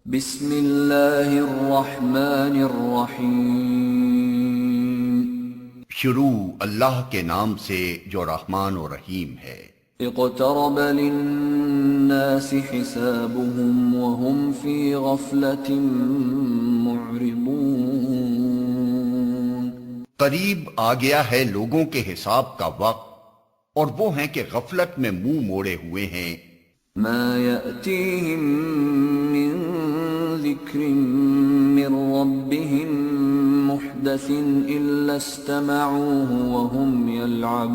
بسم اللہ الرحمن الرحیم۔ شروع اللہ کے نام سے جو رحمان و رحیم ہے۔ اقترب للناس حسابهم وهم في غفلة معرضون۔ قریب آ گیا ہے لوگوں کے حساب کا وقت اور وہ ہیں کہ غفلت میں منہ موڑے ہوئے ہیں۔ ما يأتيهم من ذکر من ربهم محدث إلا استمعوه وهم يلعبون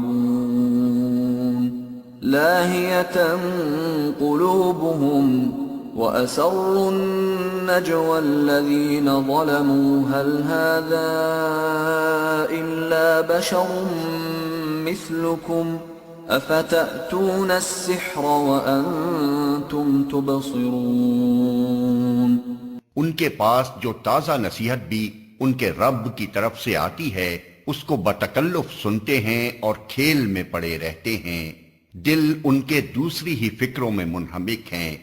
لاهية قلوبهم وأسروا النجوى الذين ظلموا هل هذا إلا بشر مثلكم افتأتون السحر وانتم تبصرون۔ ان کے پاس جو تازہ نصیحت بھی ان کے رب کی طرف سے آتی ہے اس کو بتکلف سنتے ہیں اور کھیل میں پڑے رہتے ہیں، دل ان کے دوسری ہی فکروں میں منہمک ہیں،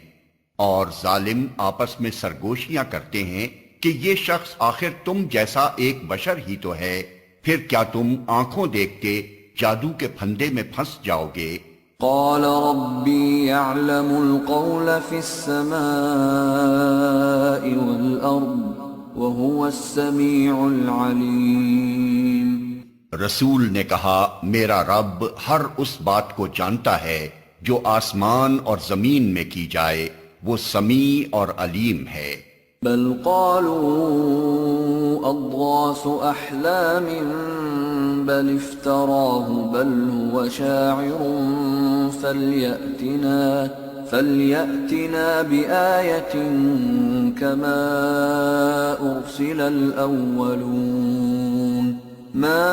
اور ظالم آپس میں سرگوشیاں کرتے ہیں کہ یہ شخص آخر تم جیسا ایک بشر ہی تو ہے، پھر کیا تم آنکھوں دیکھتے جادو کے پھندے میں پھنس جاؤ گے۔ قال ربی یعلم القول فی السماء والارض وهو السمیع العلیم۔ رسول نے کہا میرا رب ہر اس بات کو جانتا ہے جو آسمان اور زمین میں کی جائے، وہ سمیع اور علیم ہے۔ بل قالوا اضغاث احلام بل افتراه بل هو شاعر فليأتنا بآية كما أرسل الأولون ما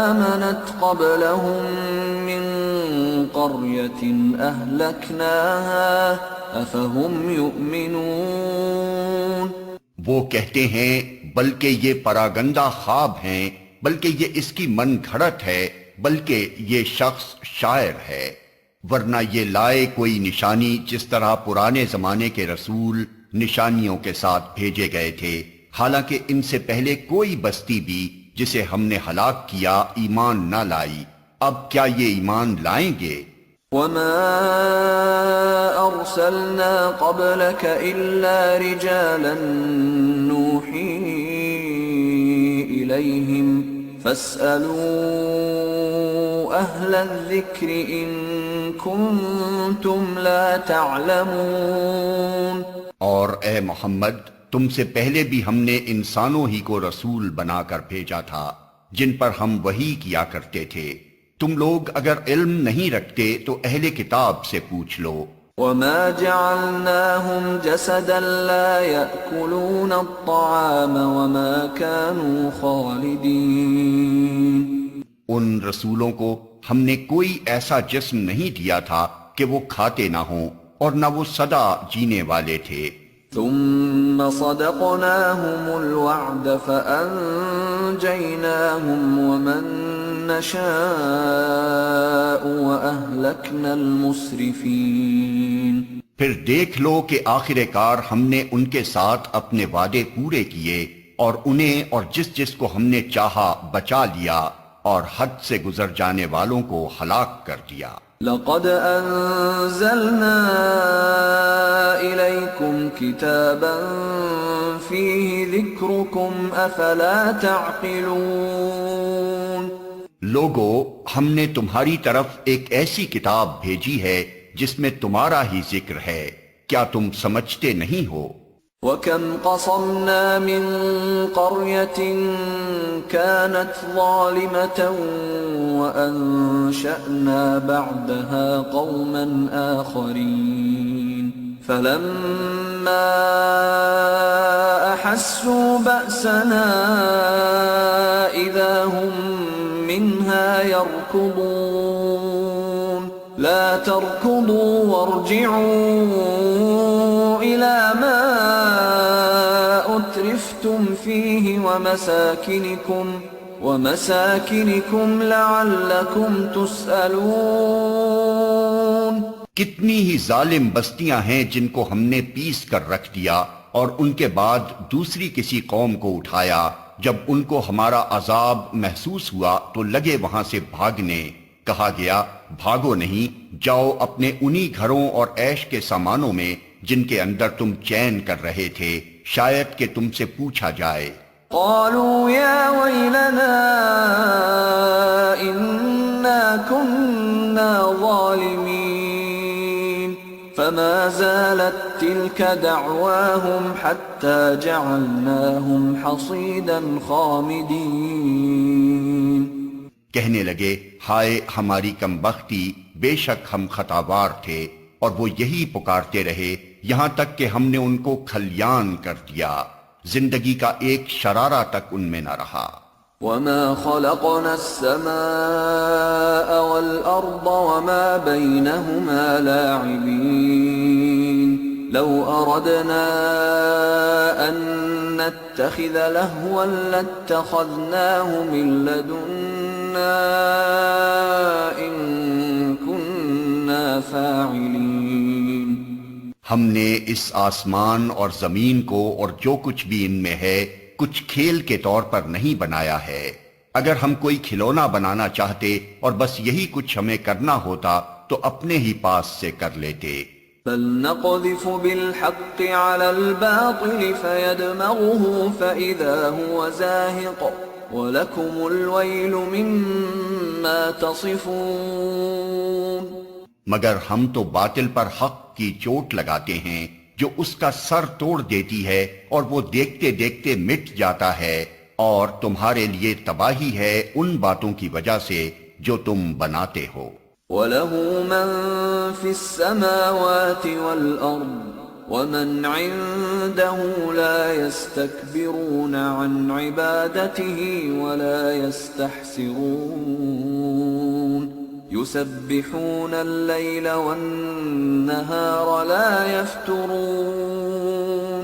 آمنت قبلهم من قرية أهلكناها أفهم يؤمنون۔ وہ کہتے ہیں بلکہ یہ پراگندہ خواب ہیں، بلکہ یہ اس کی من گھڑت ہے، بلکہ یہ شخص شاعر ہے، ورنہ یہ لائے کوئی نشانی جس طرح پرانے زمانے کے رسول نشانیوں کے ساتھ بھیجے گئے تھے، حالانکہ ان سے پہلے کوئی بستی بھی جسے ہم نے ہلاک کیا ایمان نہ لائی، اب کیا یہ ایمان لائیں گے؟ وما ارسلنا قبلك الا رجالا نوحي اليهم فاسألوا اهل الذكر ان كنتم لا تعلمون۔ اور اے محمد تم سے پہلے بھی ہم نے انسانوں ہی کو رسول بنا کر بھیجا تھا جن پر ہم وحی کیا کرتے تھے، تم لوگ اگر علم نہیں رکھتے تو اہل کتاب سے پوچھ لو۔ وما جعلناهم جسدا لا يأكلون الطعام وما كانوا خالدين۔ ان رسولوں کو ہم نے کوئی ایسا جسم نہیں دیا تھا کہ وہ کھاتے نہ ہوں اور نہ وہ سدا جینے والے تھے۔ ثم صدقناهم الوعد فأنجيناهم ومن نشاء وأهلكنا المسرفين۔ پھر دیکھ لو کہ آخر کار ہم نے ان کے ساتھ اپنے وعدے پورے کیے اور انہیں اور جس جس کو ہم نے چاہا بچا لیا اور حد سے گزر جانے والوں کو ہلاک کر دیا۔ لقد انزلنا الیکم کتابا فیہ ذکرکم افلا تعقلون۔ لوگو ہم نے تمہاری طرف ایک ایسی کتاب بھیجی ہے جس میں تمہارا ہی ذکر ہے، کیا تم سمجھتے نہیں ہو؟ وَكَمْ قَصَمْنَا مِن قَرْيَةٍ كَانَتْ ظَالِمَةً وَأَنشَأْنَا بَعْدَهَا قَوْمًا آخَرِينَ فَلَمَّا أَحَسُّوا بَأْسَنَا إِذَا هُمْ مِنْهَا يَرْكُضُونَ لَا تَرْكُضُوا وَارْجِعُوا إِلَى مَا أُتْرِفْتُمْ فِيهِ وَمَسَاكِنِكُمْ لَعَلَّكُمْ تُسْأَلُونَ۔ کتنی ہی ظالم بستیاں ہیں جن کو ہم نے پیس کر رکھ دیا اور ان کے بعد دوسری کسی قوم کو اٹھایا، جب ان کو ہمارا عذاب محسوس ہوا تو لگے وہاں سے بھاگنے، کہا گیا بھاگو نہیں، جاؤ اپنے انہی گھروں اور عیش کے سامانوں میں جن کے اندر تم چین کر رہے تھے، شاید کہ تم سے پوچھا جائے۔ قالوا يا ويلنا إنا كنا ظالمين فما زالت تلك دعواهم حتى جعلناهم حصيدا خامدين۔ کہنے لگے ہائے ہماری کم بختی، بے شک ہم خطاوار تھے، اور وہ یہی پکارتے رہے یہاں تک کہ ہم نے ان کو کھلیان کر دیا، زندگی کا ایک شرارہ تک ان میں نہ رہا۔ وما خلقنا السماء والأرض وما بينهما لاعبين لو أردنا أن نتخذ لهوا لاتخذناه من لدنا إن كنا فاعلين۔ ہم نے اس آسمان اور زمین کو اور جو کچھ بھی ان میں ہے کچھ کھیل کے طور پر نہیں بنایا ہے، اگر ہم کوئی کھلونا بنانا چاہتے اور بس یہی کچھ ہمیں کرنا ہوتا تو اپنے ہی پاس سے کر لیتے۔ بل نقذف بالحق على الباطل فيدمغه فإذا هو زاهق ولكم الويل مما تصفون۔ مگر ہم تو باطل پر حق کی چوٹ لگاتے ہیں جو اس کا سر توڑ دیتی ہے اور وہ دیکھتے دیکھتے مٹ جاتا ہے، اور تمہارے لیے تباہی ہے ان باتوں کی وجہ سے جو تم بناتے ہو۔ وَلَهُ مَن فِي السَّمَاوَاتِ وَالْأَرْضِ وَمَنْ عِندَهُ لَا يَسْتَكْبِرُونَ عَنْ عِبَادَتِهِ وَلَا يَسْتَحْسِرُونَ يُسَبِّحُونَ اللَّيْلَ وَالنَّهَارَ لَا يَفْتُرُونَ۔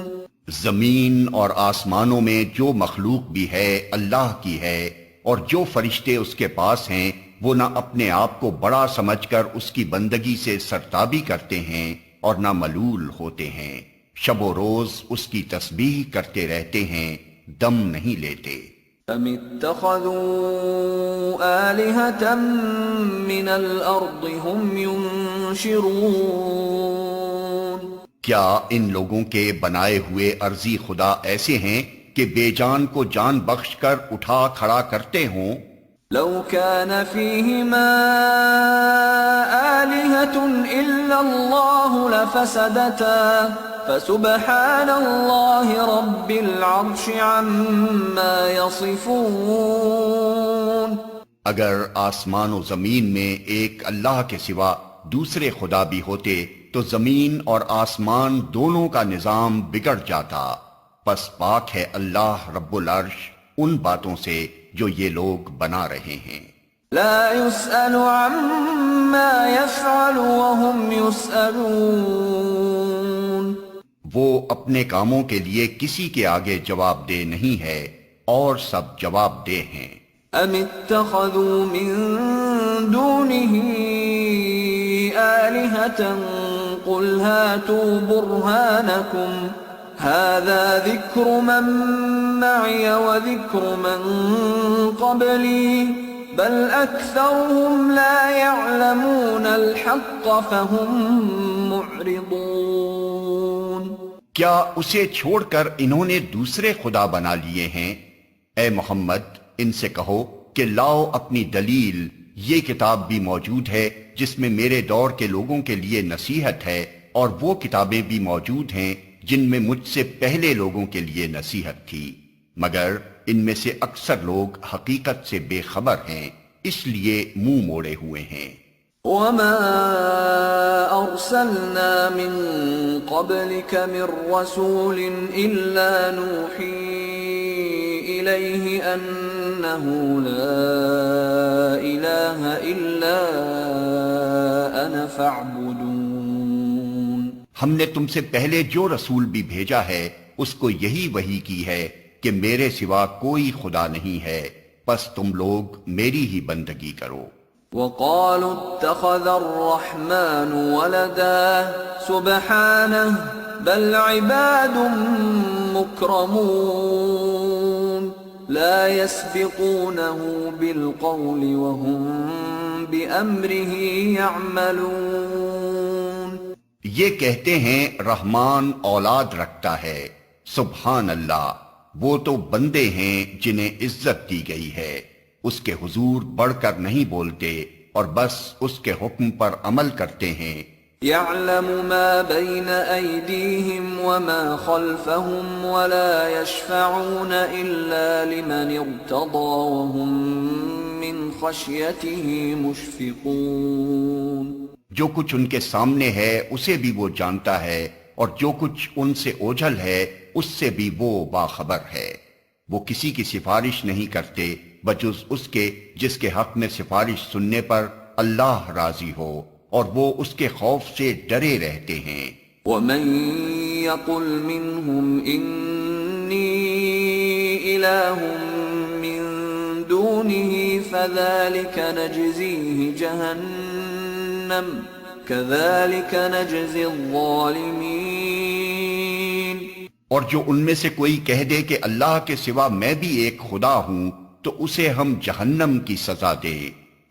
زمین اور آسمانوں میں جو مخلوق بھی ہے اللہ کی ہے، اور جو فرشتے اس کے پاس ہیں وہ نہ اپنے آپ کو بڑا سمجھ کر اس کی بندگی سے سرتابی کرتے ہیں اور نہ ملول ہوتے ہیں، شب و روز اس کی تسبیح کرتے رہتے ہیں، دم نہیں لیتے۔ أَمِ اتَّخَذُوا آلِهَةً مِّنَ الْأَرْضِ هُمْ يُنشِرُونَ۔ کیا ان لوگوں کے بنائے ہوئے ارضی خدا ایسے ہیں کہ بے جان کو جان بخش کر اٹھا کھڑا کرتے ہوں؟ لو كان فيهما آلهة إلا الله لفسدتا فسبحان الله رب العرش عما يصفون۔ اگر آسمان و زمین میں ایک اللہ کے سوا دوسرے خدا بھی ہوتے تو زمین اور آسمان دونوں کا نظام بگڑ جاتا، پس پاک ہے اللہ رب العرش ان باتوں سے جو یہ لوگ بنا رہے ہیں۔ لا يسأل عما يفعل وهم يسألون۔ وہ اپنے کاموں کے لیے کسی کے آگے جواب دہ نہیں ہے اور سب جواب دہ ہیں۔ ام اتخذوا من دونه آلهة قل هاتوا برهانكم هذا ذكر من معي وذكر من قبلي بل أكثرهم لا يعلمون الحق فهم معرضون۔ کیا اسے چھوڑ کر انہوں نے دوسرے خدا بنا لیے ہیں؟ اے محمد ان سے کہو کہ لاؤ اپنی دلیل، یہ کتاب بھی موجود ہے جس میں میرے دور کے لوگوں کے لیے نصیحت ہے، اور وہ کتابیں بھی موجود ہیں جن میں مجھ سے پہلے لوگوں کے لیے نصیحت تھی، مگر ان میں سے اکثر لوگ حقیقت سے بے خبر ہیں، اس لیے منہ موڑے ہوئے ہیں۔ وما أرسلنا من قبلك من رسول إلا نوحي إليه أنه لا إله إلا أنا فاعبدون۔ ہم نے تم سے پہلے جو رسول بھی بھیجا ہے اس کو یہی وحی کی ہے کہ میرے سوا کوئی خدا نہیں ہے، پس تم لوگ میری ہی بندگی کرو۔ وقالوا اتخذ الرحمن ولدا سبحانه بل عباد مكرمون لا يسبقونه بالقول وهم بأمره يعملون. یہ کہتے ہیں رحمان اولاد رکھتا ہے. سبحان اللہ، وہ تو بندے ہیں جنہیں عزت دی گئی ہے، اس کے حضور بڑھ کر نہیں بولتے اور بس اس کے حکم پر عمل کرتے ہیں. يعلم ما بين أيديهم وما خلفهم ولا يشفعون إلا لمن ارتضى وهم من خشيته مشفقون. جو کچھ ان کے سامنے ہے اسے بھی وہ جانتا ہے، اور جو کچھ ان سے اوجھل ہے اس سے بھی وہ باخبر ہے. وہ کسی کی سفارش نہیں کرتے بجز اس کے جس کے حق میں سفارش سننے پر اللہ راضی ہو، اور وہ اس کے خوف سے ڈرے رہتے ہیں. وَمَن يَقُلْ مِنْهُمْ إِنِّي إِلَٰهٌ مِّن دُونِهِ فَذَلِكَ نَجْزِيهِ جَهَنَّمَ كَذَلِكَ نَجْزِي الظَّالِمِينَ. اور جو ان میں سے کوئی کہہ دے کہ اللہ کے سوا میں بھی ایک خدا ہوں تو اسے ہم جہنم کی سزا دے،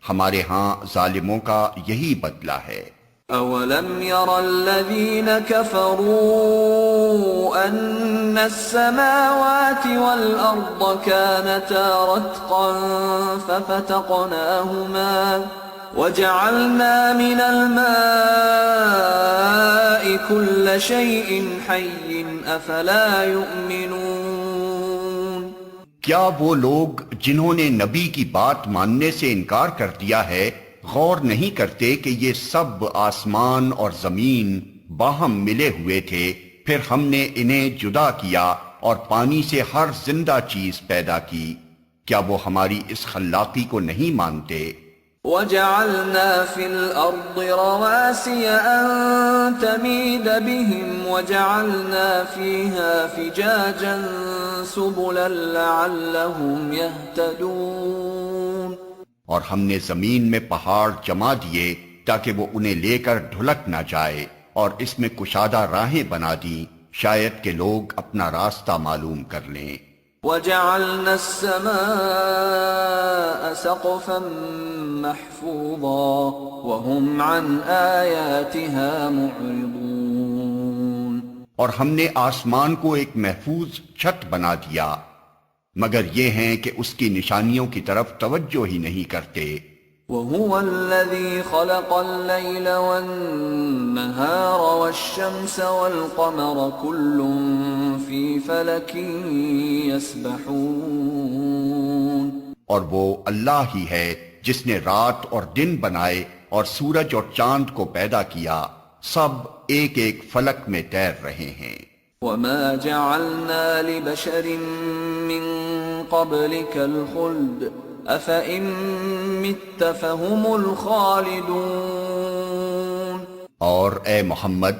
ہمارے ہاں ظالموں کا یہی بدلہ ہے. اولم ير الذين كفروا ان السماوات والارض كانتا رتقا ففتقناهما وجعلنا من الماء كل شيء حي افلا يؤمنون. کیا وہ لوگ جنہوں نے نبی کی بات ماننے سے انکار کر دیا ہے غور نہیں کرتے کہ یہ سب آسمان اور زمین باہم ملے ہوئے تھے، پھر ہم نے انہیں جدا کیا اور پانی سے ہر زندہ چیز پیدا کی؟ کیا وہ ہماری اس خلاقی کو نہیں مانتے؟ وَجَعَلْنَا فِي الْأَرْضِ رَوَاسِيَ أَن تَمِيدَ بِهِمْ وَجَعَلْنَا فِيهَا فِجَاجًا سُبُلًا لَعَلَّهُمْ يَهْتَدُونَ. اور ہم نے زمین میں پہاڑ جما دیے تاکہ وہ انہیں لے کر ڈھلک نہ جائے، اور اس میں کشادہ راہیں بنا دی شاید کہ لوگ اپنا راستہ معلوم کر لیں. وَجَعَلْنَا السَّمَاءَ سَقْفًا مَحْفُوظًا وَهُمْ عَنْ آيَاتِهَا مُعْرِضُونَ. اور ہم نے آسمان کو ایک محفوظ چھت بنا دیا مگر یہ ہیں کہ اس کی نشانیوں کی طرف توجہ ہی نہیں کرتے. وَهُوَ الَّذِي خَلَقَ اللَّيْلَ وَالنَّهَارَ وَالشَّمْسَ وَالْقَمَرَ كُلٌّ فِي فَلَكٍ يَسْبَحُونَ. اور وہ اللہ ہی ہے جس نے رات اور دن بنائے اور سورج اور چاند کو پیدا کیا، سب ایک ایک فلک میں تیر رہے ہیں. وَمَا جَعَلْنَا لِبَشَرٍ مِّن قَبْلِكَ الْخُلْدَ أَفَإِن مِّتَّ فَهُمُ الْخَالِدُونَ. اور اے محمد،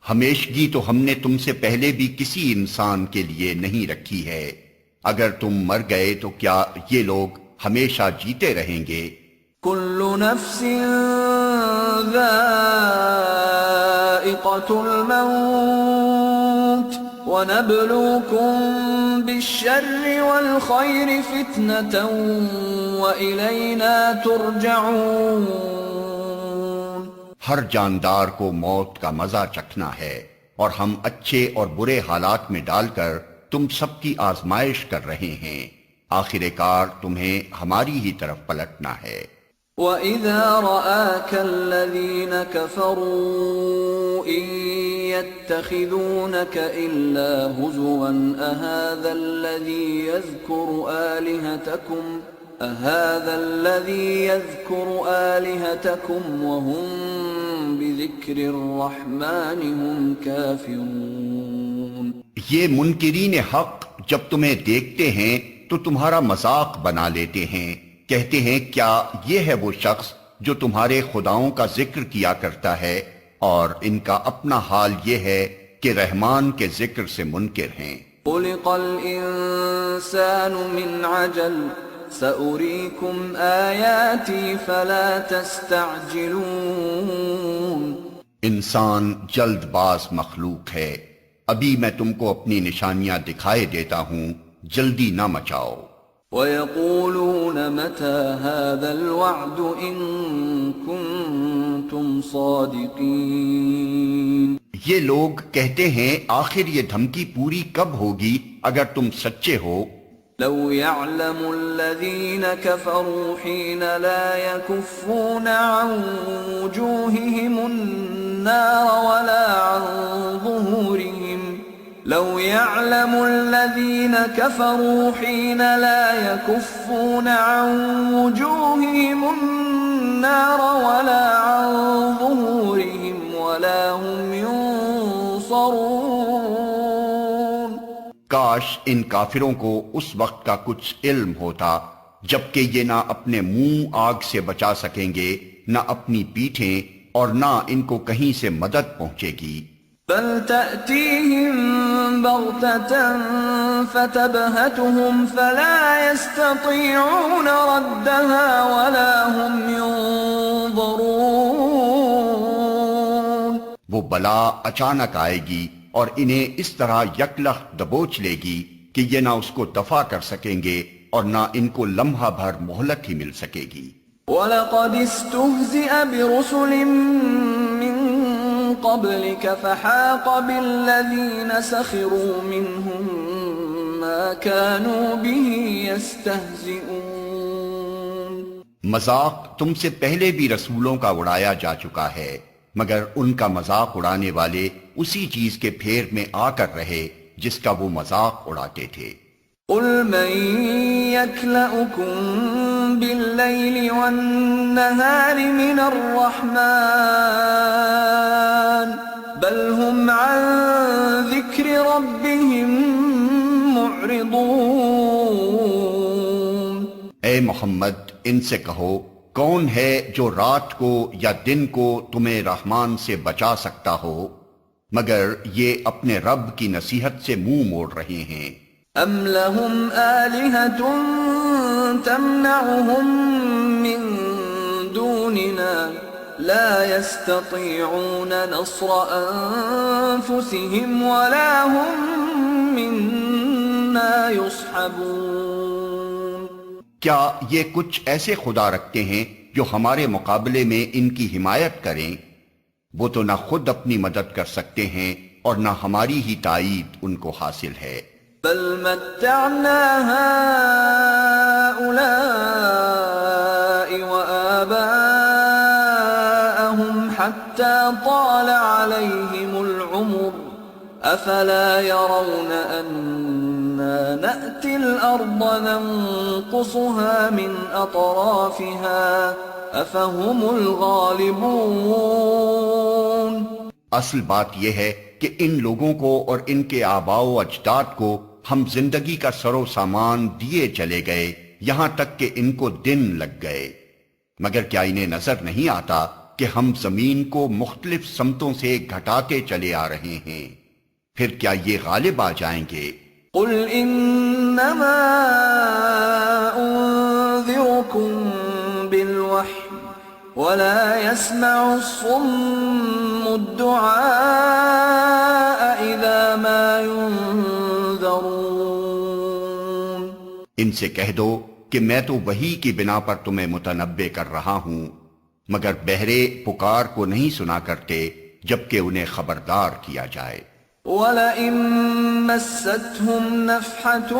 ہمیشگی تو ہم نے تم سے پہلے بھی کسی انسان کے لیے نہیں رکھی ہے، اگر تم مر گئے تو کیا یہ لوگ ہمیشہ جیتے رہیں گے؟ كُلُّ نَفْسٍ ذَائِقَةُ الْمَوْتِ وَنَبْلُوكُمْ بِالشَّرِّ وَالْخَيْرِ فِتْنَةً وَإِلَيْنَا تُرْجَعُونَ. ہر جاندار کو موت کا مزہ چکھنا ہے، اور ہم اچھے اور برے حالات میں ڈال کر تم سب کی آزمائش کر رہے ہیں، آخر کار تمہیں ہماری ہی طرف پلٹنا ہے. وَإِذَا رَآكَ الَّذِينَ كَفَرُوا إِن يَتَّخِذُونَكَ إِلَّا هُزُوًا أَهَذَا الَّذِي يَذْكُرُ آلِهَتَكُمْ وَهُمْ بِذِكْرِ الرَّحْمَنِ هُمْ كَافِرُونَ. یہ منکرین حق جب تمہیں دیکھتے ہیں تو تمہارا مذاق بنا لیتے ہیں، کہتے ہیں کیا یہ ہے وہ شخص جو تمہارے خداؤں کا ذکر کیا کرتا ہے، اور ان کا اپنا حال یہ ہے کہ رحمان کے ذکر سے منکر ہیں. خُلِقَ الْإِنسَانُ مِنْ عَجَلٍ سأريكم آياتي فلا تستعجلون. انسان جلد باز مخلوق ہے، ابھی میں تم کو اپنی نشانیاں دکھائے دیتا ہوں، جلدی نہ مچاؤ. وَيَقُولُونَ مَتَى هَذَا الْوَعْدُ إِن كُنتُمْ صَادِقِينَ. یہ لوگ کہتے ہیں آخر یہ دھمکی پوری کب ہوگی اگر تم سچے ہو. لو يعلم الذين كفروا حين لا يكفون عن وجوههم النار ولا عن ظهورهم. لو يعلم الذين كفروا حين لا يكفون عن وجوههم النار ولا عن ظهورهم ولا هم ينصرون. کاش ان کافروں کو اس وقت کا کچھ علم ہوتا جبکہ یہ نہ اپنے منہ آگ سے بچا سکیں گے، نہ اپنی پیٹھیں، اور نہ ان کو کہیں سے مدد پہنچے گی. بل تأتيهم بغتة فتبهتهم فلا يستطيعون ردها ولا هم ينظرون. وہ بلا اچانک آئے گی اور انہیں اس طرح یکلخت دبوچ لے گی کہ یہ نہ اس کو دفع کر سکیں گے اور نہ ان کو لمحہ بھر مہلت ہی مل سکے گی. وَلَقَدِ اسْتُهْزِئَ بِرُسُلٍ مِّن قَبْلِكَ فَحَاقَ بِالَّذِينَ سَخِرُوا مِنْهُمْ مَا كَانُوا بِهِ يَسْتَهْزِئُونَ. مذاق تم سے پہلے بھی رسولوں کا اڑایا جا چکا ہے، مگر ان کا مذاق اڑانے والے اسی چیز کے پھیر میں آ کر رہے جس کا وہ مذاق اڑاتے تھے. قُلْ مَن يَكْلَؤُكُم بِاللَّيْلِ وَالنَّهَارِ مِنَ الرَّحْمَٰنِ بَلْ هُمْ عَن ذِكْرِ رَبِّهِم مُّعْرِضُونَ. اے محمد ان سے کہو، کون ہے جو رات کو یا دن کو تمہیں رحمان سے بچا سکتا ہو، مگر یہ اپنے رب کی نصیحت سے منہ موڑ رہے ہیں. ام لهم آلهة تمنعهم من دوننا لا يستطيعون نصر أنفسهم ولا هم منا يصحبون. کیا یہ کچھ ایسے خدا رکھتے ہیں جو ہمارے مقابلے میں ان کی حمایت کریں؟ وہ تو نہ خود اپنی مدد کر سکتے ہیں اور نہ ہماری ہی تائید ان کو حاصل ہے. بل متعنا هؤلاء وآباءهم حتى طال عليهم العمر أفلا يرون أنا نأتي الأرض ننقصها من أطرافها أفهم الغالبون. اصل بات یہ ہے کہ ان لوگوں کو اور ان کے آباء و اجداد کو ہم زندگی کا سر و سامان دیے چلے گئے یہاں تک کہ ان کو دن لگ گئے، مگر کیا انہیں نظر نہیں آتا کہ ہم زمین کو مختلف سمتوں سے گھٹاتے چلے آ رہے ہیں؟ پھر کیا یہ غالب آ جائیں گے؟ قل انما انذركم بالوحی ولا يسمع الصم الدعاء اذا ما ينذرون. ان سے کہہ دو کہ میں تو وحی کی بنا پر تمہیں متنبع کر رہا ہوں، مگر بہرے پکار کو نہیں سنا کرتے جبکہ انہیں خبردار کیا جائے. وَلَئِن مَّسَّتْهُمْ نَفْحَةٌ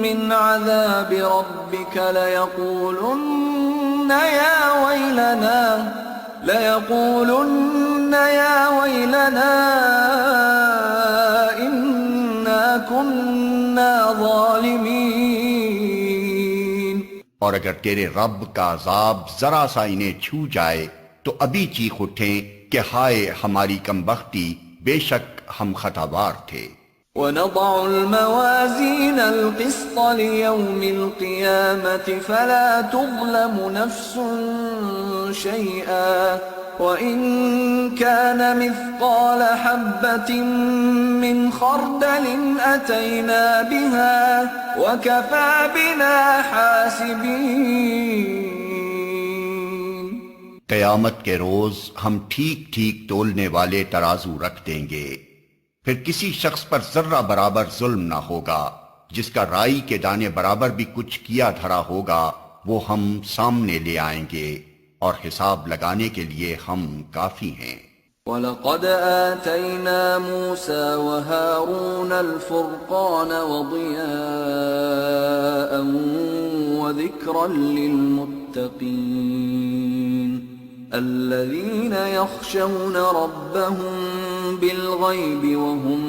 مِّنْ عَذَابِ رَبِّكَ لَيَقُولُنَّ يَا وَيْلَنَا إِنَّا كُنَّا ظَالِمِينَ. اور اگر تیرے رب کا عذاب ذرا سا انہیں چھو جائے تو ابھی چیخ اٹھیں کہ ہائے ہماری کمبختی، بے شک ہم خطاوار تھے. وَنَضَعُ الْمَوَازِينَ الْقِسْطَ لِيَوْمِ الْقِيَامَةِ فَلَا تُظْلَمُ نَفْسٌ شَيْئًا وَإِن كَانَ مِثْقَالَ حَبَّةٍ مِّنْ خَرْدَلٍ أَتَيْنَا بِهَا وَكَفَى بِنَا حَاسِبِينَ۔ قیامت کے روز ہم ٹھیک ٹھیک تولنے والے ترازو رکھ دیں گے، پھر کسی شخص پر ذرہ برابر ظلم نہ ہوگا، جس کا رائی کے دانے برابر بھی کچھ کیا دھرا ہوگا وہ ہم سامنے لے آئیں گے، اور حساب لگانے کے لیے ہم کافی ہیں۔ وَلَقَدْ آتَيْنَا مُوسَى وَهَارُونَ الْفُرْقَانَ وَضِيَاءً وَذِكْرًا لِّلْمُتَّقِينَ الَّذِينَ يَخْشَوْنَ رَبَّهُم بِالْغَيْبِ وَهُم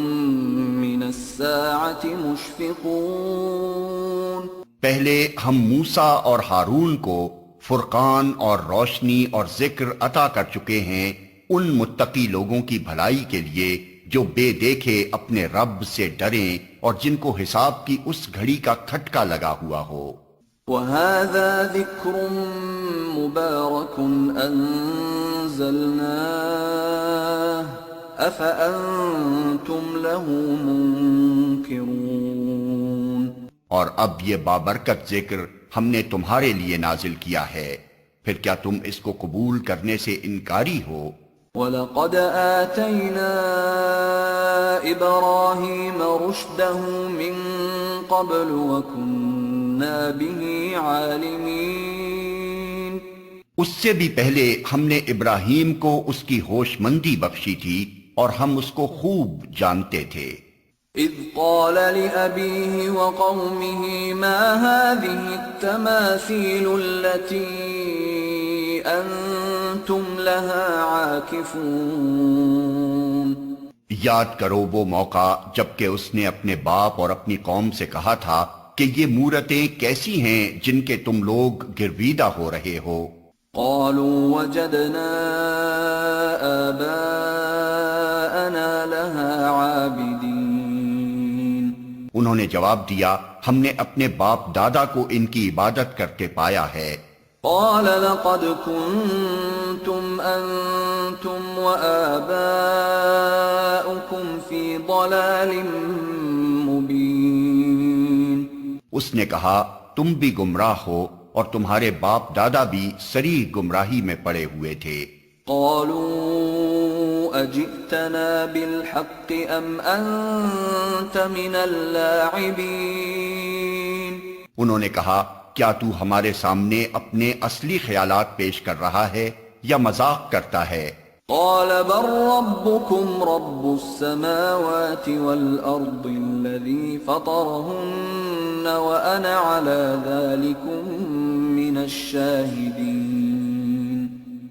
مِّنَ السَّاعَةِ مُشْفِقُونَ۔ پہلے ہم موسیٰ اور ہارون کو فرقان اور روشنی اور ذکر عطا کر چکے ہیں ان متقی لوگوں کی بھلائی کے لیے جو بے دیکھے اپنے رب سے ڈریں اور جن کو حساب کی اس گھڑی کا کھٹکا لگا ہوا ہو۔ وَهَذَا ذِكْرٌ مُبَارَكٌ أَنزَلْنَاهُ أَفَأَنتُمْ لَهُ مُنكِرُونَ۔ اور اب یہ بابرکت ذکر ہم نے تمہارے لیے نازل کیا ہے، پھر کیا تم اس کو قبول کرنے سے انکاری ہو؟ وَلَقَدْ آتَيْنَا إِبْرَاهِيمَ رُشْدَهُ مِن قَبْلُ وَكُنَّا بِهِ عَالِمِينَ۔ اس سے بھی پہلے ہم نے ابراہیم کو اس کی ہوش مندی بخشی تھی اور ہم اس کو خوب جانتے تھے۔ اذ قال لأبيه وقومه ما هذه التماثيل التي أنتم لها عاكفون۔ یاد کرو وہ موقع جبکہ اس نے اپنے باپ اور اپنی قوم سے کہا تھا کہ یہ مورتیں کیسی ہیں جن کے تم لوگ گرویدہ ہو رہے ہو۔ قالوا وجدنا آباءنا لها عابدين۔ انہوں نے جواب دیا ہم نے اپنے باپ دادا کو ان کی عبادت کرتے پایا ہے۔ قال لقد كنتم أنتم وآباؤكم في ضلال مبين۔ اس نے کہا تم بھی گمراہ ہو اور تمہارے باپ دادا بھی صریح گمراہی میں پڑے ہوئے تھے۔ قالوا اجئتنا بالحق ام انت من اللاعبین۔ انہوں نے کہا کیا تو ہمارے سامنے اپنے اصلی خیالات پیش کر رہا ہے یا مذاق کرتا ہے؟ قال بل ربكم رب السماوات والأرض الذي فطرهن وأنا على ذلكم من الشاهدين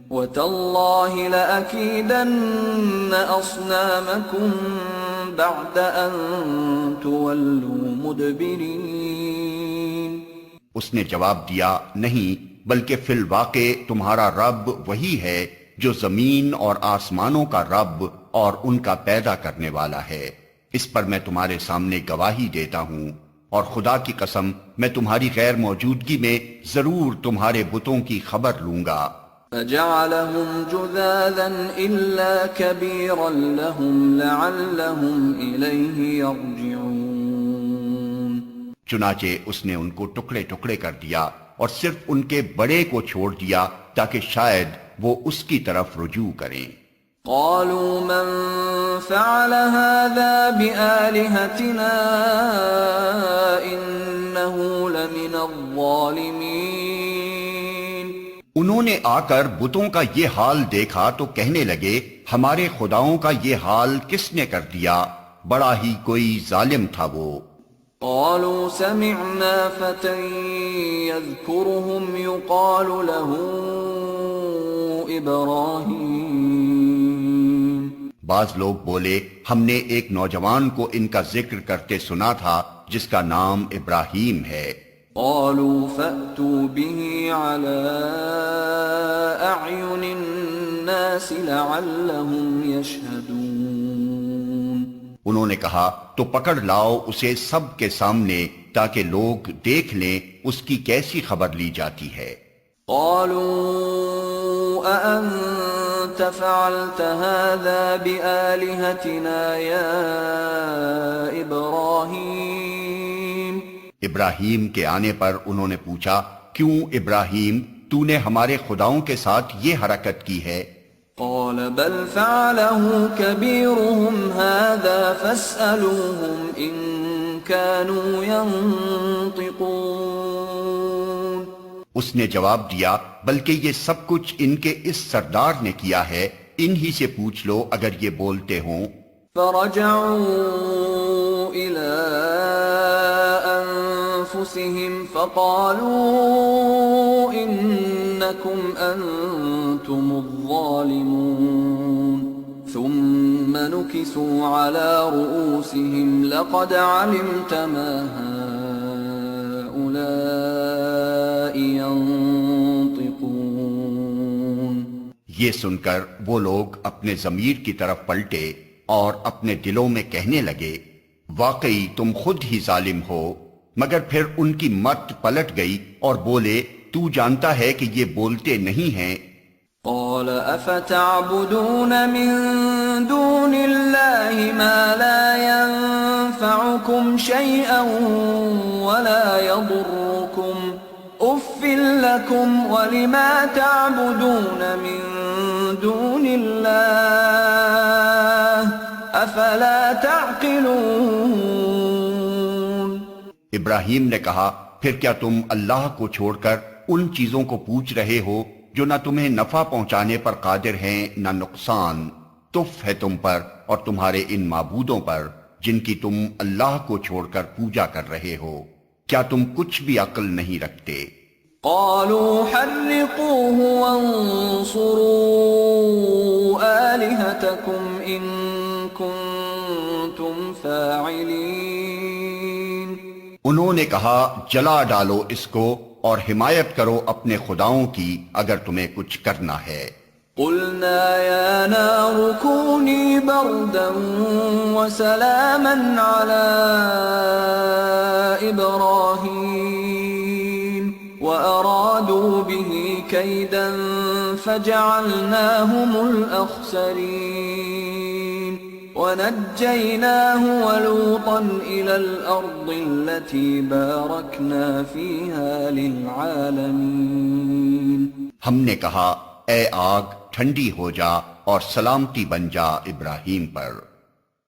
وتالله لأكيدن أصنامكم بعد أن تولوا مدبرين۔ اس نے جواب دیا نہیں بلکہ فی الواقع تمہارا رب وہی ہے جو زمین اور آسمانوں کا رب اور ان کا پیدا کرنے والا ہے۔ اس پر میں تمہارے سامنے گواہی دیتا ہوں اور خدا کی قسم میں تمہاری غیر موجودگی میں ضرور تمہارے بتوں کی خبر لوں گا۔ فجعلهم جذاذا إلا كبيرا لهم لعلهم إليه يرجعون۔ چنانچہ اس نے ان کو ٹکڑے ٹکڑے کر دیا اور صرف ان کے بڑے کو چھوڑ دیا تاکہ شاید وہ اس کی طرف رجوع کریں۔ قالوا من فعل هذا بآلهتنا إنه لمن الظالمين۔ انہوں نے آ کر بتوں کا یہ حال دیکھا تو کہنے لگے ہمارے خداؤں کا یہ حال کس نے کر دیا، بڑا ہی کوئی ظالم تھا وہ۔ قالوا سمعنا فتى يذكرهم يقال له ابراہیم۔ بعض لوگ بولے ہم نے ایک نوجوان کو ان کا ذکر کرتے سنا تھا جس کا نام ابراہیم ہے۔ قالوا فأتوا به على أعين الناس لعلهم يشهدون۔ انہوں نے کہا تو پکڑ لاؤ اسے سب کے سامنے تاکہ لوگ دیکھ لیں اس کی کیسی خبر لی جاتی ہے۔ قالوا أأنت أنت فعلت هذا بآلهتنا يا إبراهيم؟ ابراہیم کے آنے پر انہوں نے پوچھا، کیوں ابراہیم تو نے ہمارے خداؤں کے ساتھ یہ حرکت کی ہے؟ قال بل فعله كبيرهم هذا فاسألوهم إن كانوا ينطقون۔ اس نے جواب دیا، بلکہ یہ سب کچھ ان کے اس سردار نے کیا ہے، انہی سے پوچھ لو اگر یہ بولتے ہوں۔ فرجعوا إلى أنفسهم فقالوا إنكم أنتم الظالمون ثم نكسوا على رؤوسهم لقد علمت ما هؤلاء ينطقون۔ یہ سن کر وہ لوگ اپنے ضمیر کی طرف پلٹے اور اپنے دلوں میں کہنے لگے، واقعی تم خود ہی ظالم ہو۔ مگر پھر ان کی مت پلٹ گئی اور بولے، تو جانتا ہے کہ یہ بولتے نہیں ہیں۔ قال افتعبدون من دون الله ما لا ينفعكم شيئا ولا يضركم اف لكم ولما تعبدون من دون الله افلا تعقلون۔ ابراہیم نے کہا، پھر کیا تم اللہ کو چھوڑ کر ان چیزوں کو پوچھ رہے ہو جو نہ تمہیں نفع پہنچانے پر قادر ہیں نہ نقصان؟ تف ہے تم پر اور تمہارے ان معبودوں پر جن کی تم اللہ کو چھوڑ کر پوجا کر رہے ہو، کیا تم کچھ بھی عقل نہیں رکھتے؟ قالوا حرقوه وانصروا آلهتكم إن كنتم فاعلين۔ انہوں نے کہا، جلا ڈالو اس کو اور حمایت کرو اپنے خداؤں کی اگر تمہیں کچھ کرنا ہے۔ قلنا يا نار كوني بردا وسلاما على إبراهيم وأرادوا به كيدا فجعلناهم الأخسرين ونجيناه ولوطا إلى الأرض التي باركنا فيها للعالمين۔ ہم نے کہا، اے آگ ٹھنڈی ہو جا اور سلامتی بن جا ابراہیم پر۔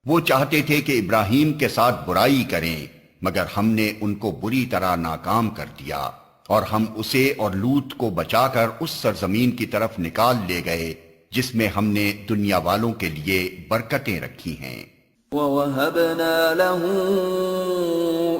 وہ چاہتے تھے کہ ابراہیم کے ساتھ برائی کریں، مگر ہم نے ان کو بری طرح ناکام کر دیا، اور ہم اسے اور لوط کو بچا کر اس سرزمین کی طرف نکال لے گئے جس میں ہم نے دنیا والوں کے لیے برکتیں رکھی ہیں۔ وَوَهَبْنَا لَهُ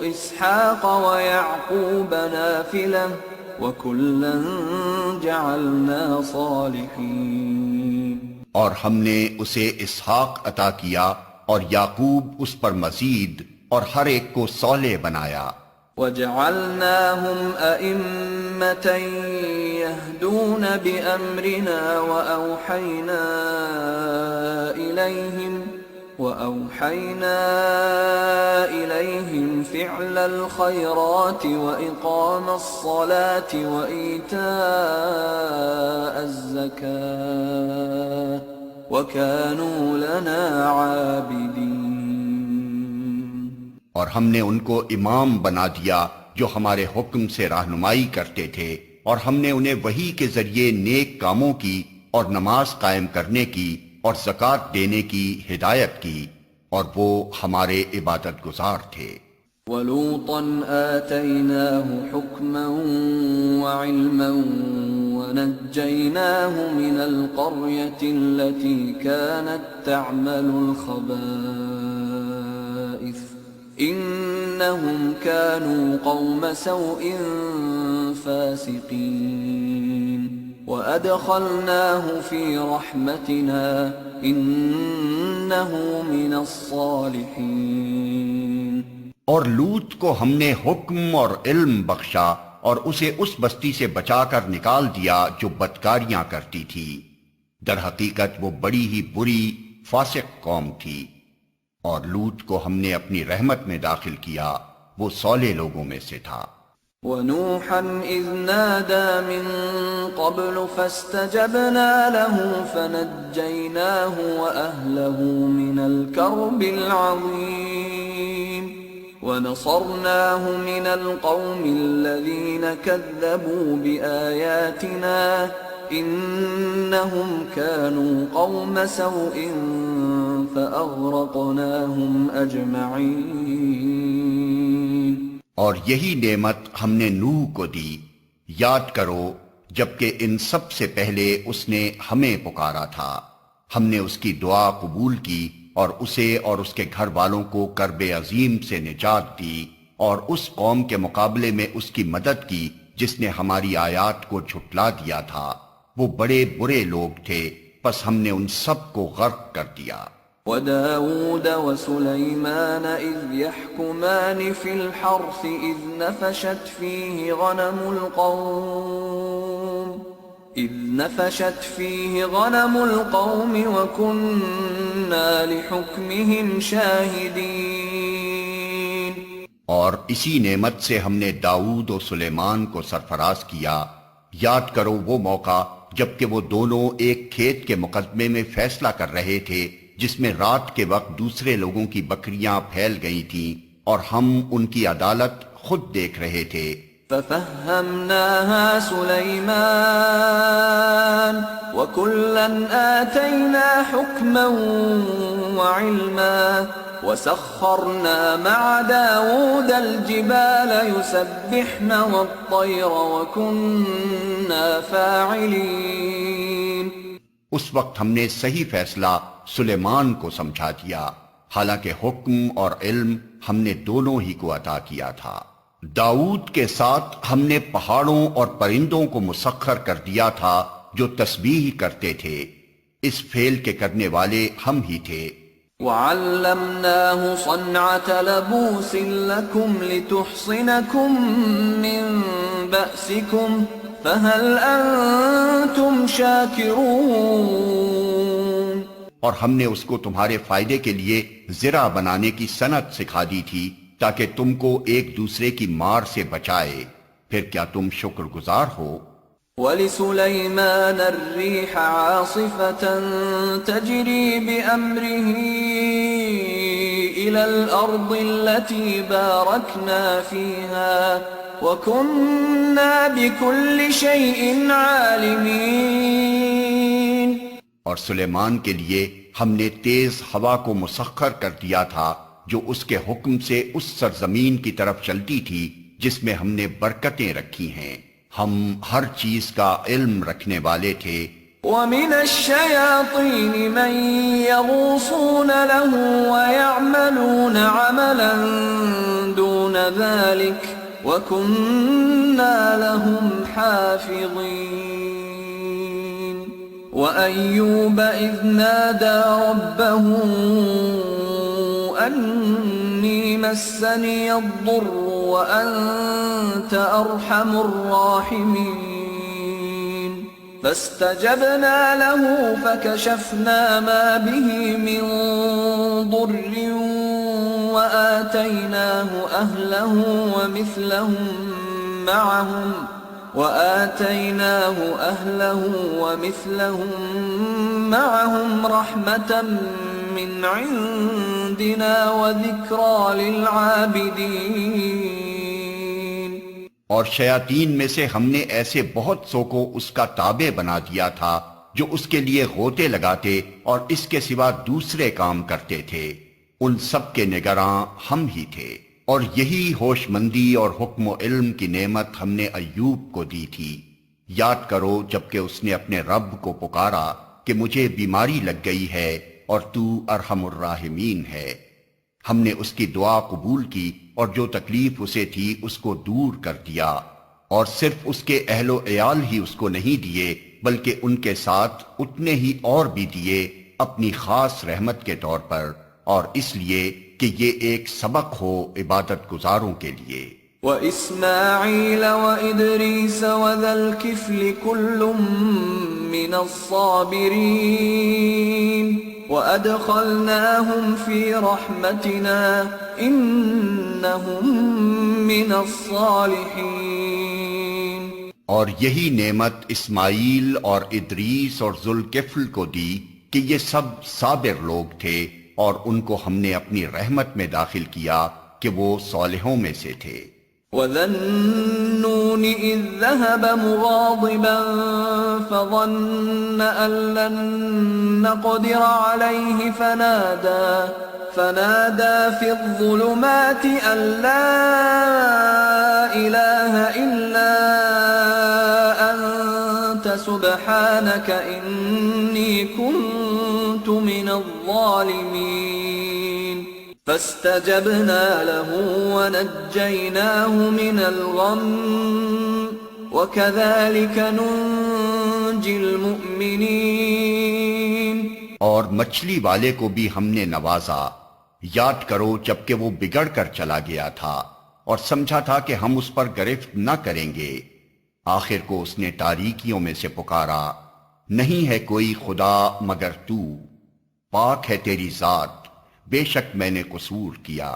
إِسْحَاقَ وَيَعْقُوبَ نَافِلَةً وَكُلًّا جَعَلْنَا صَالِحِينَ۔ اور ہم نے اسے اسحاق عطا کیا اور یعقوب اس پر مزید، اور ہر ایک کو صالح بنایا۔ وَجَعَلْنَاهُمْ أَئِمَّةً يَهْدُونَ بِأَمْرِنَا وَأَوْحَيْنَا إِلَيْهِمْ فِعْلَ الْخَيْرَاتِ وَإِقَامَ الصَّلَاةِ وَإِيتَاءَ الزَّكَاةِ وَكَانُوا لَنَا عَابِدِينَ۔ اور ہم نے ان کو امام بنا دیا جو ہمارے حکم سے رہنمائی کرتے تھے، اور ہم نے انہیں وحی کے ذریعے نیک کاموں کی اور نماز قائم کرنے کی اور زکوٰۃ دینے کی ہدایت کی، اور وہ ہمارے عبادت گزار تھے۔ وَلُوطًا آتَيْنَاهُ حُكْمًا وَعِلْمًا وَنَجَّيْنَاهُ مِنَ الْقَرْيَةِ الَّتِي كَانَتْ تَعْمَلُ الْخَبَائِثَ إِنَّهُمْ كَانُوا قَوْمَ سَوْءٍ فَاسِقِينَ وَأَدْخَلْنَاهُ فِي رَحْمَتِنَا إِنَّهُ مِنَ الصَّالِحِينَ۔ اور لوط کو ہم نے حکم اور علم بخشا اور اسے اس بستی سے بچا کر نکال دیا جو بدکاریاں کرتی تھی، در حقیقت وہ بڑی ہی بری فاسق قوم تھی۔ اور لوط کو ہم نے اپنی رحمت میں داخل کیا، وہ صالح لوگوں میں سے تھا۔ ونوحا إذ نادى من قبل فاستجبنا له فنجيناه وأهله من الكرب العظيم ونصرناه من القوم الذين كذبوا بآياتنا إنهم كانوا قوم سوء فأغرقناهم أجمعين۔ اور یہی نعمت ہم نے نوح کو دی، یاد کرو جبکہ ان سب سے پہلے اس نے ہمیں پکارا تھا، ہم نے اس کی دعا قبول کی اور اسے اور اس کے گھر والوں کو کرب عظیم سے نجات دی، اور اس قوم کے مقابلے میں اس کی مدد کی جس نے ہماری آیات کو جھٹلا دیا تھا، وہ بڑے برے لوگ تھے، پس ہم نے ان سب کو غرق کر دیا۔ وداود وسليمان إذ يحكمان في الحرث إذ نفشت فيه غنم القوم وكنا لحكمهم شاهدين۔ اور اسی نعمت سے ہم نے داؤد و سلیمان کو سرفراز کیا، یاد کرو وہ موقع جبکہ وہ دونوں ایک کھیت کے مقدمے میں فیصلہ کر رہے تھے جس میں رات کے وقت دوسرے لوگوں کی بکریاں پھیل گئی تھیں اور ہم ان کی عدالت خود دیکھ رہے تھے۔ فَفَهَّمْنَاهَا سُلَيْمَانَ وَكُلًّا آتَيْنَا حُكْمًا وَعِلْمًا وَسَخَّرْنَا مَعَ دَاوُودَ الْجِبَالَ يُسَبِّحْنَ وَالطَّيْرَ وَكُنَّا فَاعِلِينَ۔ اس وقت ہم نے صحیح فیصلہ سلیمان کو سمجھا دیا، حالانکہ حکم اور علم ہم نے دونوں ہی کو عطا کیا تھا۔ داؤد کے ساتھ ہم نے پہاڑوں اور پرندوں کو مسخر کر دیا تھا جو تسبیح کرتے تھے، اس فعل کے کرنے والے ہم ہی تھے۔ وَعَلَّمْنَاهُ صَنْعَةَ لَبُوسٍ لَكُمْ لِتُحْصِنَكُمْ مِنْ بَأْسِكُمْ فَهَلْ أَنْتُمْ شَاكِرُونَ۔ اور ہم نے اس کو تمہارے فائدے کے لیے زرہ بنانے کی صنعت سکھا دی تھی تاکہ تم کو ایک دوسرے کی مار سے بچائے، پھر کیا تم شکر گزار ہو؟ وَلِسُلَيْمَانَ الرِّيحَ عَاصِفَةً تَجْرِي بِأَمْرِهِ إِلَى الْأَرْضِ الَّتِي بَارَكْنَا فِيهَا وَكُنَّا بِكُلِّ شَيْءٍ عَالِمِينَ۔ اور سلیمان کے لیے ہم نے تیز ہوا کو مسخر کر دیا تھا جو اس کے حکم سے اس سرزمین کی طرف چلتی تھی جس میں ہم نے برکتیں رکھی ہیں، ہم ہر چیز کا علم رکھنے والے تھے۔ وَمِنَ الشَّيَاطِينِ مَن يَغُوصُونَ لَهُ وَيَعْمَلُونَ عَمَلًا دُونَ ذَلِكَ وَكُنَّا لَهُمْ حَافِظِينَ۔ وَأَيُّوبَ إِذْ نَادَى رَبَّهُ أَنِّي مَسَّنِيَ الضُّرُّ وَأَنْتَ أَرْحَمُ الراحمين فاستجبنا له فكشفنا ما به من ضر وآتيناه أهله ومثلهم معهم رحمة من عندنا وذكرى للعابدين۔ اور شیاطین میں سے ہم نے ایسے بہت سو کو اس کا تابع بنا دیا تھا جو اس کے لیے غوطے لگاتے اور اس کے سوا دوسرے کام کرتے تھے، ان سب کے نگراں ہم ہی تھے۔ اور یہی ہوش مندی اور حکم و علم کی نعمت ہم نے ایوب کو دی تھی، یاد کرو جبکہ اس نے اپنے رب کو پکارا کہ مجھے بیماری لگ گئی ہے اور تو ارحم الراحمین ہے، ہم نے اس کی دعا قبول کی اور جو تکلیف اسے تھی اس کو دور کر دیا، اور صرف اس کے اہل و عیال ہی اس کو نہیں دیے بلکہ ان کے ساتھ اتنے ہی اور بھی دیے اپنی خاص رحمت کے طور پر، اور اس لیے کہ یہ ایک سبق ہو عبادت گزاروں کے لیے۔ وَإِسْمَاعِيلَ وَإِدْرِيسَ وَذَا الْكِفْلِ كُلٌّ مِّنَ الصَّابِرِينَ وَأَدْخَلْنَاهُمْ فِي رَحْمَتِنَا إِنَّهُمْ مِنَ الصَّالِحِينَ۔ اور یہی نعمت اسماعیل اور ادریس اور ذوالکفل کو دی کہ یہ سب صابر لوگ تھے، اور ان کو ہم نے اپنی رحمت میں داخل کیا کہ وہ صالحوں میں سے تھے۔ وَذَا النُّونِ إِذ ذَّهَبَ مُغَاضِبًا فَظَنَّ أَن لَّن نَّقْدِرَ عَلَيْهِ فَنَادَى فِي الظُّلُمَاتِ أَن لَّا إِلَٰهَ إِلَّا أَنتَ سُبْحَانَكَ إِنِّي كُنتُ مِنَ الظَّالِمِينَ فاستجبنا له ونجيناه من الغم وكذلك ننجي المؤمنين۔ اور مچھلی والے کو بھی ہم نے نوازا، یاد کرو جبکہ وہ بگڑ کر چلا گیا تھا اور سمجھا تھا کہ ہم اس پر گرفت نہ کریں گے، آخر کو اس نے تاریکیوں میں سے پکارا، نہیں ہے کوئی خدا مگر تو، پاک ہے تیری ذات، بے شک میں نے قصور کیا۔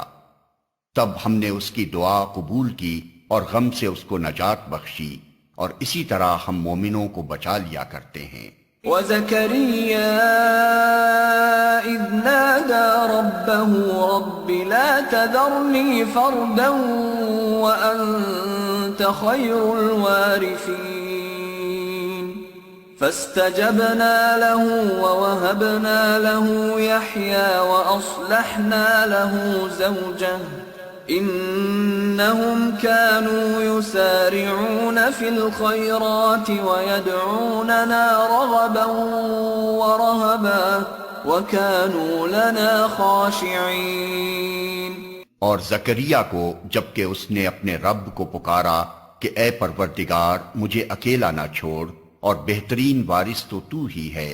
تب ہم نے اس کی دعا قبول کی اور غم سے اس کو نجات بخشی، اور اسی طرح ہم مومنوں کو بچا لیا کرتے ہیں۔ وَزَكَرِيَّا إِذْ نَادَى رَبَّهُ رَبِّ لَا تَذَرْنِي فَرْدًا وَأَنْتَ خَيْرُ الْوَارِثِينَ فاستجبنا له ووهبنا له يحيى وأصلحنا له زوجه إنهم كانوا يسارعون في الخيرات ويدعوننا رغبا ورهبا وكانوا لنا خاشعين۔ اور زکریا کو جبکہ اس نے اپنے رب کو پکارا کہ اے پروردگار مجھے اکیلا نہ چھوڑ، اور بہترین وارث تو تو ہی ہے،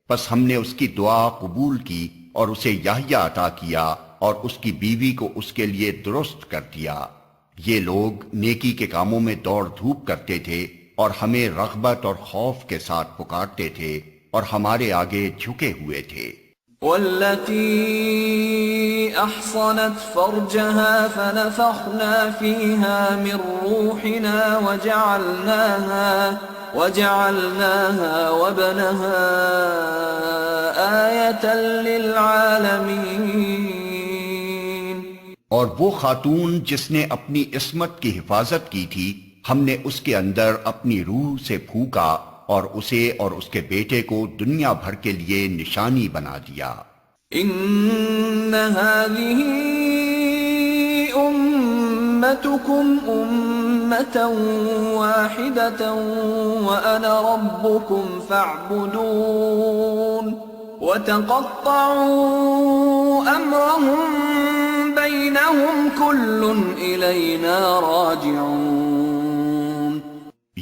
پس ہم نے اس کی دعا قبول کی اور اسے یحییٰ عطا کیا اور اس کی بیوی کو اس کے لیے درست کر دیا۔ یہ لوگ نیکی کے کاموں میں دوڑ دھوپ کرتے تھے اور ہمیں رغبت اور خوف کے ساتھ پکارتے تھے اور ہمارے آگے جھکے ہوئے تھے۔ والتي أحصنت فرجها فنفخنا فيها من روحنا وجعلناها وابنها آية للعالمين۔ اور وہ خاتون جس نے اپنی عصمت کی حفاظت کی تھی، ہم نے اس کے اندر اپنی روح سے پھونکا اور اسے اور اس کے بیٹے کو دنیا بھر کے لیے نشانی بنا دیا۔ ان هذه امتكم امة واحدة وانا ربكم فاعبدون وتقطعوا امرهم بينهم كل الينا راجعون۔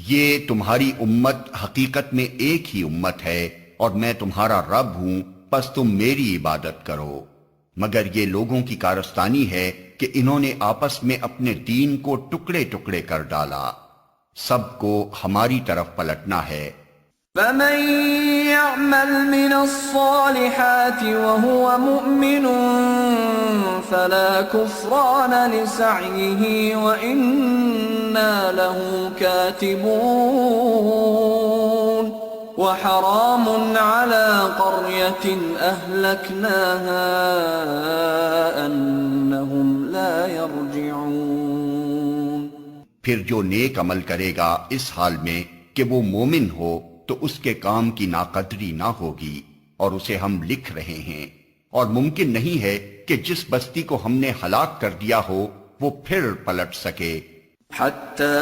یہ تمہاری امت حقیقت میں ایک ہی امت ہے اور میں تمہارا رب ہوں، پس تم میری عبادت کرو، مگر یہ لوگوں کی کارستانی ہے کہ انہوں نے آپس میں اپنے دین کو ٹکڑے ٹکڑے کر ڈالا، سب کو ہماری طرف پلٹنا ہے۔ فمن يعمل من الصالحات وهو مؤمن فلا كفران لسعيه وإنا له كاتبون وحرام على قرية أهلكناها أنهم لا يرجعون۔ پھر جو نیک عمل کرے گا اس حال میں کہ وہ مومن ہو تو اس کے کام کی ناقدری نہ ہوگی، اور اسے ہم لکھ رہے ہیں، اور ممکن نہیں ہے کہ جس بستی کو ہم نے ہلاک کر دیا ہو وہ پھر پلٹ سکے۔ حتى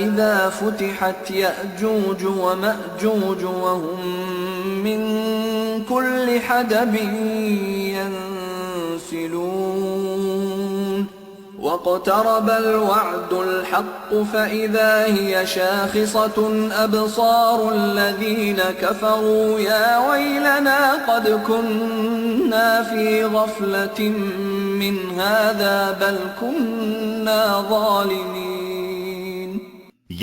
إذا فتحت يأجوج ومأجوج وهم من كل حدب ينسلون واقترب الوعد الحق فإذا هي شاخصة أبصار الذين كفروا يا ويلنا قد كنا في غفلة من هذا بل كنا ظالمين۔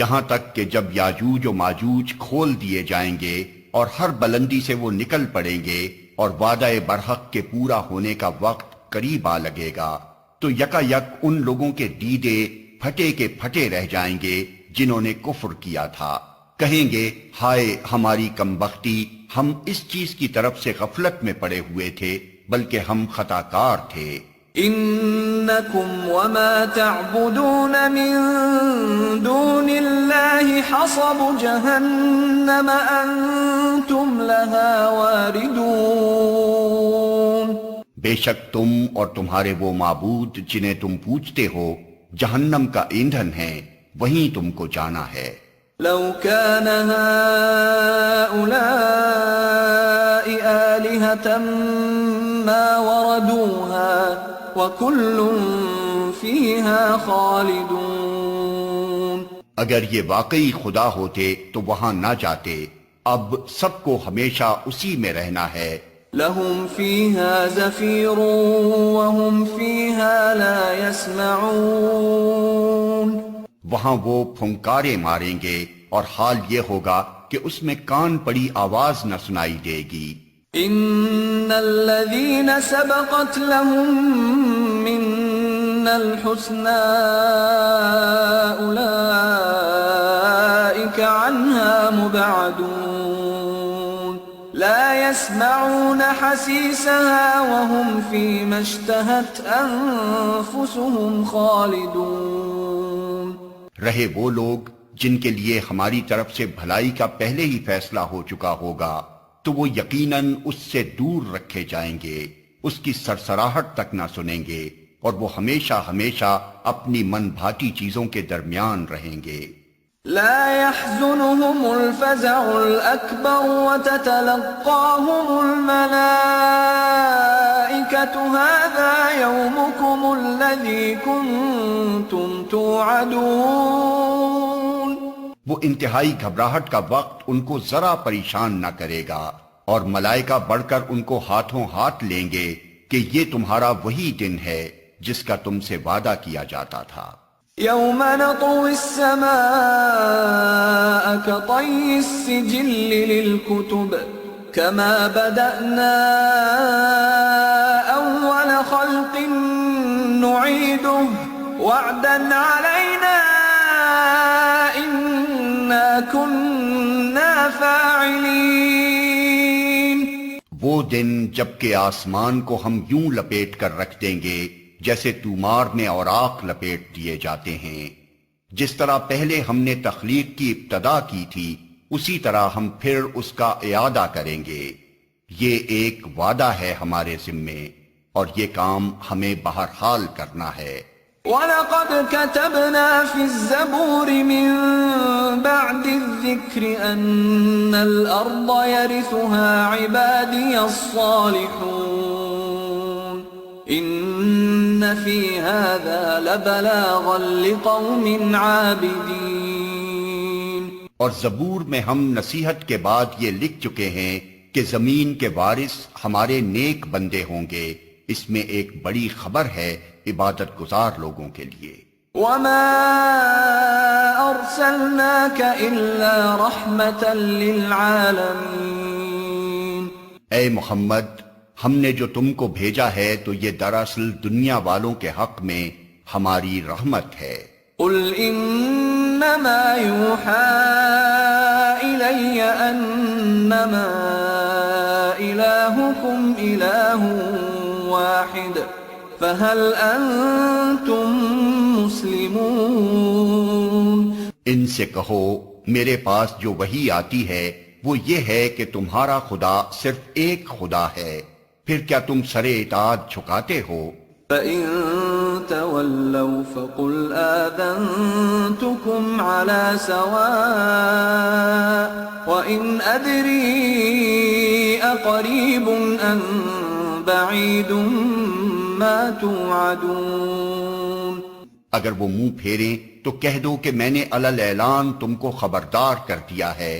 یہاں تک کہ جب یاجوج و ماجوج کھول دیے جائیں گے اور ہر بلندی سے وہ نکل پڑیں گے اور وعدہ برحق کے پورا ہونے کا وقت قریب آ لگے گا، تو یکا یک ان لوگوں کے دیدے پھٹے کے پھٹے رہ جائیں گے جنہوں نے کفر کیا تھا، کہیں گے ہائے ہماری کمبختی، ہم اس چیز کی طرف سے غفلت میں پڑے ہوئے تھے بلکہ ہم خطا کار تھے۔ انکم وما تعبدون من دون اللہ حصب جہنم انتم لها واردون، بے شک تم اور تمہارے وہ معبود جنہیں تم پوجتے ہو جہنم کا ایندھن ہیں، وہیں تم کو جانا ہے۔ لو كان هؤلاء آلهة ما وردوها وكل فيها خالدون، اگر یہ واقعی خدا ہوتے تو وہاں نہ جاتے، اب سب کو ہمیشہ اسی میں رہنا ہے۔ لهم فيها زفير وهم فيها لا يسمعون، وہاں وہ پھنکارے ماریں گے اور حال یہ ہوگا کہ اس میں کان پڑی آواز نہ سنائی دے گی۔ ان الذين سبقت لهم منا الحسنى اولئك عنها مبعدون، لا يسمعون حسيسها وهم فيما اشتهت انفسهم خالدون، رہے وہ لوگ جن کے لیے ہماری طرف سے بھلائی کا پہلے ہی فیصلہ ہو چکا ہوگا تو وہ یقیناً اس سے دور رکھے جائیں گے، اس کی سرسراہٹ تک نہ سنیں گے، اور وہ ہمیشہ ہمیشہ اپنی من بھاتی چیزوں کے درمیان رہیں گے۔ لا يحزنهم الفزع الأكبر وتتلقاهم الملائكة هذا يومكم الذي كنتم توعدون، وہ انتہائی گھبراہٹ کا وقت ان کو ذرا پریشان نہ کرے گا، اور ملائکہ بڑھ کر ان کو ہاتھوں ہاتھ لیں گے کہ یہ تمہارا وہی دن ہے جس کا تم سے وعدہ کیا جاتا تھا۔ يوم نطوي السماء كطي السجل للكتب كما بدأنا أول خلق نعيده وعدا علينا إنا كنا فاعلين، وہ دن جب کہ آسمان کو ہم یوں لپیٹ کر رکھ دیں گے جیسے تومار میں اوراق لپیٹ دیے جاتے ہیں، جس طرح پہلے ہم نے تخلیق کی ابتدا کی تھی اسی طرح ہم پھر اس کا اعادہ کریں گے۔ یہ ایک وعدہ ہے ہمارے ذمے اور یہ کام ہمیں بہرحال کرنا ہے۔ وَلَقَدْ كَتَبْنَا فِي الزَّبُورِ مِن بَعْدِ الذِّكْرِ أَنَّ الْأَرْضَ يَرِثُهَا عِبَادِيَ الصَّالِحُونَ إِنَّ فِي هَذَا لَبَلَاغًا لِقَوْمٍ عَابِدِينَ، اور زبور میں ہم نصیحت کے بعد یہ لکھ چکے ہیں کہ زمین کے وارث ہمارے نیک بندے ہوں گے، اس میں ایک بڑی خبر ہے عبادت گزار لوگوں کے لیے۔ وَمَا أَرْسَلْنَاكَ إِلَّا رَحْمَةً لِلْعَالَمِينَ، اے محمد، ہم نے جو تم کو بھیجا ہے تو یہ دراصل دنیا والوں کے حق میں ہماری رحمت ہے۔ قُلْ إِنَّمَا يُوحَى إِلَيَّ أَنَّمَا إِلَٰهُكُمْ إِلَٰهٌ وَاحِدٌ فَهَلْ أَنْتُمْ مُسْلِمُونَ، ان سے کہو میرے پاس جو وحی آتی ہے وہ یہ ہے کہ تمہارا خدا صرف ایک خدا ہے، پھر کیا تم سر اطاعت جھکاتے ہو؟ فَإِن تَوَلَّوْا فَقُلْ آذَنْتُكُمْ عَلَى سَوَاءٍ وَإِنْ أَدْرِي أَقَرِيبٌ أَمْ بَعِيدٌ مَا تُوعَدُونَ، اگر وہ منہ پھیریں تو کہہ دو کہ میں نے علل اعلان تم کو خبردار کر دیا ہے،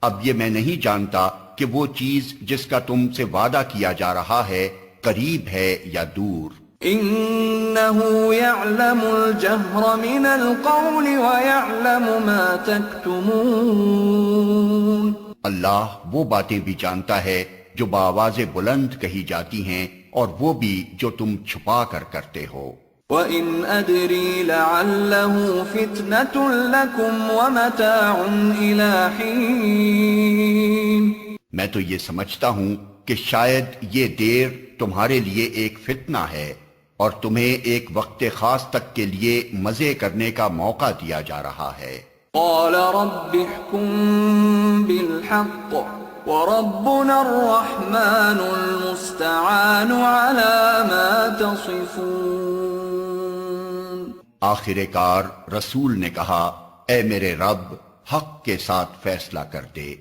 اب یہ میں نہیں جانتا کہ وہ چیز جس کا تم سے وعدہ کیا جا رہا ہے قریب ہے یا دور۔ إِنَّهُ يَعْلَمُ الْجَهْرَ مِنَ الْقَوْلِ وَيَعْلَمُ مَا تَكْتُمُونَ، اللہ وہ باتیں بھی جانتا ہے جو بآواز بلند کہی جاتی ہیں اور وہ بھی جو تم چھپا کر کرتے ہو۔ وَإِنْ أَدْرِي لَعَلَّهُ فِتْنَةٌ لَكُمْ وَمَتَاعٌ إِلَى حِينٍ میں تو یہ سمجھتا ہوں کہ شاید یہ دیر تمہارے لیے ایک فتنہ ہے اور تمہیں ایک وقت خاص تک کے لیے مزے کرنے کا موقع دیا جا رہا ہے۔ قَالَ رَبِّ احْكُم بِالْحَقِّ وَرَبُّنَا الرَّحْمَنُ الْمُسْتَعَانُ عَلَى مَا تَصِفُونَ۔ آخر کار رسول نے کہا، اے میرے رب، حق کے ساتھ فیصلہ کر دے،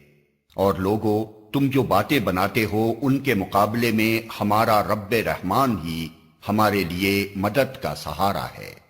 اور لوگو تم جو باتیں بناتے ہو ان کے مقابلے میں ہمارا رب رحمان ہی ہمارے لیے مدد کا سہارا ہے۔